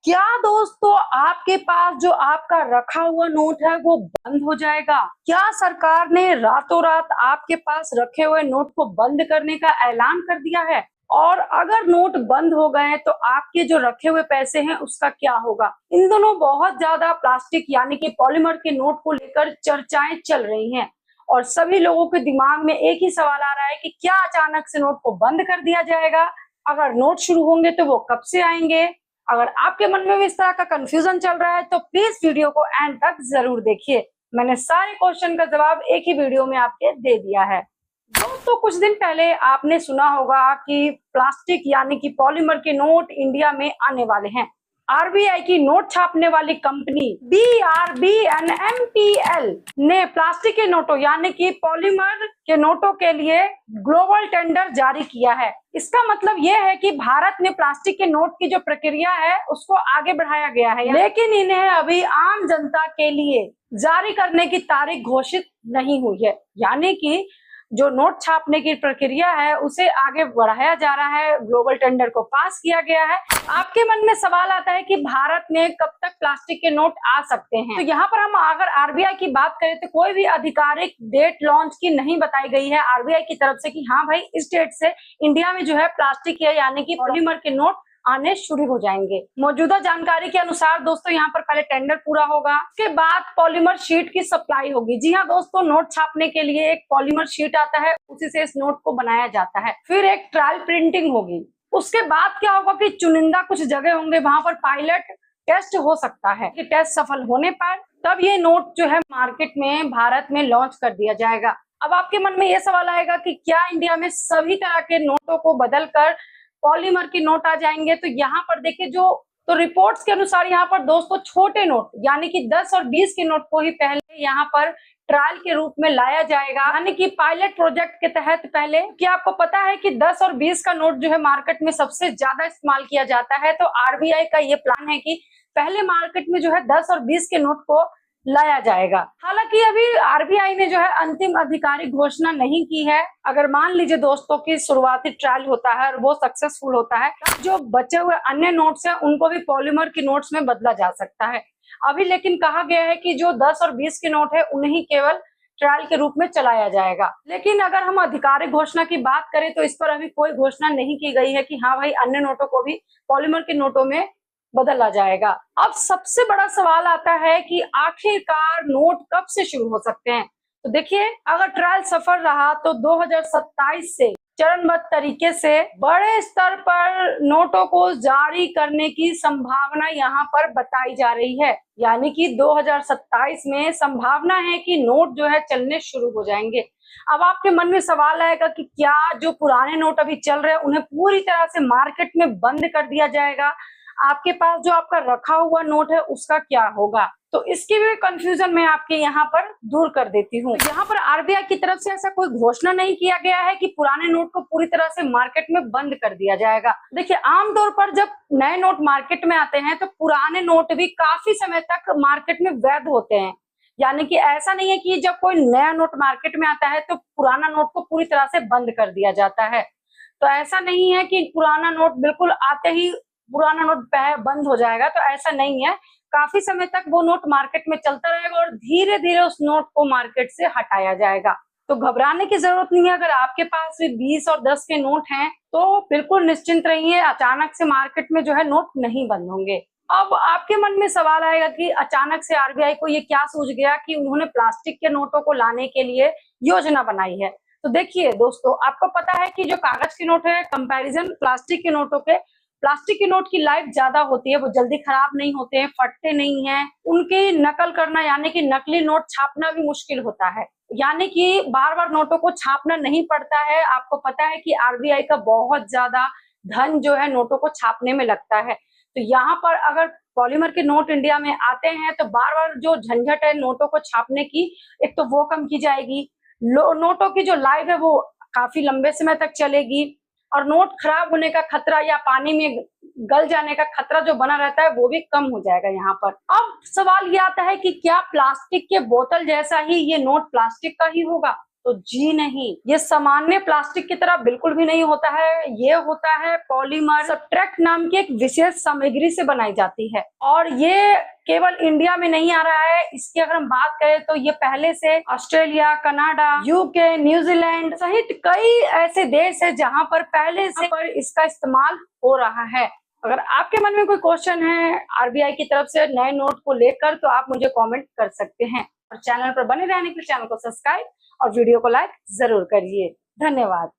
क्या दोस्तों आपके पास जो आपका रखा हुआ नोट है वो बंद हो जाएगा? क्या सरकार ने रातों रात आपके पास रखे हुए नोट को बंद करने का ऐलान कर दिया है? और अगर नोट बंद हो गए तो आपके जो रखे हुए पैसे हैं उसका क्या होगा? इन दोनों बहुत ज्यादा प्लास्टिक यानी कि पॉलीमर के नोट को लेकर चर्चाएं चल रही हैं और सभी लोगों के दिमाग में एक ही सवाल आ रहा है कि क्या अचानक से नोट को बंद कर दिया जाएगा? अगर नोट शुरू होंगे तो वो कब से आएंगे? अगर आपके मन में भी इस तरह का कंफ्यूजन चल रहा है तो प्लीज वीडियो को एंड तक जरूर देखिए। मैंने सारे क्वेश्चन का जवाब एक ही वीडियो में आपके दे दिया है। दोस्तों कुछ दिन पहले आपने सुना होगा कि प्लास्टिक यानी कि पॉलीमर के नोट इंडिया में आने वाले हैं। आरबीआई की नोट छापने वाली कंपनी BRBNMPL ने प्लास्टिक के नोटों यानी कि पॉलीमर के नोटों के लिए ग्लोबल टेंडर जारी किया है। इसका मतलब यह है कि भारत में प्लास्टिक के नोट की जो प्रक्रिया है उसको आगे बढ़ाया गया है, लेकिन इन्हें अभी आम जनता के लिए जारी करने की तारीख घोषित नहीं हुई है। यानी कि जो नोट छापने की प्रक्रिया है उसे आगे बढ़ाया जा रहा है, ग्लोबल टेंडर को पास किया गया है। आपके मन में सवाल आता है कि भारत में कब तक प्लास्टिक के नोट आ सकते हैं? तो यहाँ पर हम अगर आरबीआई की बात करें तो कोई भी आधिकारिक डेट लॉन्च की नहीं बताई गई है आरबीआई की तरफ से कि हाँ भाई इस डेट से इंडिया में जो है प्लास्टिक है यानी कि पॉलीमर के नोट आने शुरू हो जाएंगे। मौजूदा जानकारी के अनुसार दोस्तों यहाँ पर पहले टेंडर पूरा होगा, उसके बाद पॉलीमर शीट की सप्लाई होगी। जी हाँ दोस्तों, नोट छापने के लिए एक पॉलीमर शीट आता है, उसी से इस नोट को बनाया जाता है। फिर एक ट्रायल प्रिंटिंग होगी। उसके बाद क्या होगा कि चुनिंदा कुछ जगह होंगे वहां पर पायलट टेस्ट हो सकता है कि टेस्ट सफल होने पर तब ये नोट जो है मार्केट में भारत में लॉन्च कर दिया जाएगा। अब आपके मन में ये सवाल आएगा कि क्या इंडिया में सभी तरह के नोटों को बदलकर पॉलीमर के नोट आ जाएंगे? तो यहाँ पर देखिए तो रिपोर्ट्स के अनुसार यहाँ पर दोस्तों छोटे नोट यानी कि 10 और 20 के नोट को ही पहले यहाँ पर ट्रायल के रूप में लाया जाएगा, यानी कि पायलट प्रोजेक्ट के तहत पहले। क्या आपको पता है कि 10 और 20 का नोट जो है मार्केट में सबसे ज्यादा इस्तेमाल किया जाता है? तो आरबीआई का ये प्लान है कि पहले मार्केट में जो है 10 और 20 के नोट को लाया जाएगा। हालांकि अभी आरबीआई ने जो है अंतिम आधिकारिक घोषणा नहीं की है। अगर मान लीजिए दोस्तों की शुरुआती ट्रायल होता है और वो सक्सेसफुल होता है, जो बचे हुए अन्य नोट्स हैं उनको भी पॉलीमर के नोट्स में बदला जा सकता है। अभी लेकिन कहा गया है कि जो 10 और 20 के नोट है उन्हें केवल ट्रायल के रूप में चलाया जाएगा। लेकिन अगर हम आधिकारिक घोषणा की बात करें तो इस पर अभी कोई घोषणा नहीं की गई है कि हाँ भाई अन्य नोटों को भी पॉलीमर के नोटों में बदला जाएगा। अब सबसे बड़ा सवाल आता है कि आखिरकार नोट कब से शुरू हो सकते हैं? तो देखिए, अगर ट्रायल सफल रहा तो 2027 से चरणबद्ध तरीके से बड़े स्तर पर नोटों को जारी करने की संभावना यहाँ पर बताई जा रही है। यानी कि 2027 में संभावना है कि नोट जो है चलने शुरू हो जाएंगे। अब आपके मन में सवाल आएगा कि क्या जो पुराने नोट अभी चल रहे हैं उन्हें पूरी तरह से मार्केट में बंद कर दिया जाएगा? आपके पास जो आपका रखा हुआ नोट है उसका क्या होगा? तो इसकी भी कंफ्यूजन मैं आपके यहाँ पर दूर कर देती हूँ। यहाँ पर आरबीआई की तरफ से ऐसा कोई घोषणा नहीं किया गया है कि पुराने नोट को पूरी तरह से मार्केट में बंद कर दिया जाएगा। देखिए, आमतौर पर जब नए नोट मार्केट में आते हैं तो पुराने नोट भी काफी समय तक मार्केट में वैध होते हैं। यानी कि ऐसा नहीं है कि जब कोई नया नोट मार्केट में आता है तो पुराना नोट को पूरी तरह से बंद कर दिया जाता है। तो ऐसा नहीं है कि पुराना नोट बिल्कुल आते ही पुराना नोट बंद हो जाएगा, तो ऐसा नहीं है। काफी समय तक वो नोट मार्केट में चलता रहेगा और धीरे धीरे उस नोट को मार्केट से हटाया जाएगा। तो घबराने की जरूरत नहीं है। अगर आपके पास भी 20 और 10 के नोट हैं तो बिल्कुल निश्चिंत रहिए, अचानक से मार्केट में जो है नोट नहीं बंद होंगे। अब आपके मन में सवाल आएगा कि अचानक से आरबीआई को ये क्या सूझ गया कि उन्होंने प्लास्टिक के नोटों को लाने के लिए योजना बनाई है? तो देखिए दोस्तों, आपको पता है कि जो कागज के नोट है कंपैरिजन प्लास्टिक के नोटों के, प्लास्टिक के नोट की लाइफ ज्यादा होती है, वो जल्दी खराब नहीं होते हैं, फटते नहीं हैं। उनकी नकल करना यानी कि नकली नोट छापना भी मुश्किल होता है। यानी कि बार बार नोटों को छापना नहीं पड़ता है। आपको पता है कि आरबीआई का बहुत ज्यादा धन जो है नोटों को छापने में लगता है। तो यहाँ पर अगर पॉलीमर के नोट इंडिया में आते हैं तो बार बार जो झंझट है नोटों को छापने की, एक तो वो कम की जाएगी। नोटों की जो लाइफ है वो काफी लंबे समय तक चलेगी और नोट खराब होने का खतरा या पानी में गल जाने का खतरा जो बना रहता है वो भी कम हो जाएगा यहाँ पर। अब सवाल ये आता है कि क्या प्लास्टिक के बोतल जैसा ही ये नोट प्लास्टिक का ही होगा? तो जी नहीं, ये सामान्य प्लास्टिक की तरह बिल्कुल भी नहीं होता है। ये होता है पॉलीमर सब्सट्रेट नाम की एक विशेष सामग्री से बनाई जाती है, और ये केवल इंडिया में नहीं आ रहा है। इसकी अगर हम बात करें तो ये पहले से ऑस्ट्रेलिया, कनाडा, यूके, न्यूजीलैंड सहित कई ऐसे देश है जहां पर पहले से पर इसका इस्तेमाल हो रहा है। अगर आपके मन में कोई क्वेश्चन है आरबीआई की तरफ से नए नोट को लेकर, तो आप मुझे कमेंट कर सकते हैं, और चैनल पर बने रहने के लिए चैनल को सब्सक्राइब और वीडियो को लाइक जरूर करिए। धन्यवाद।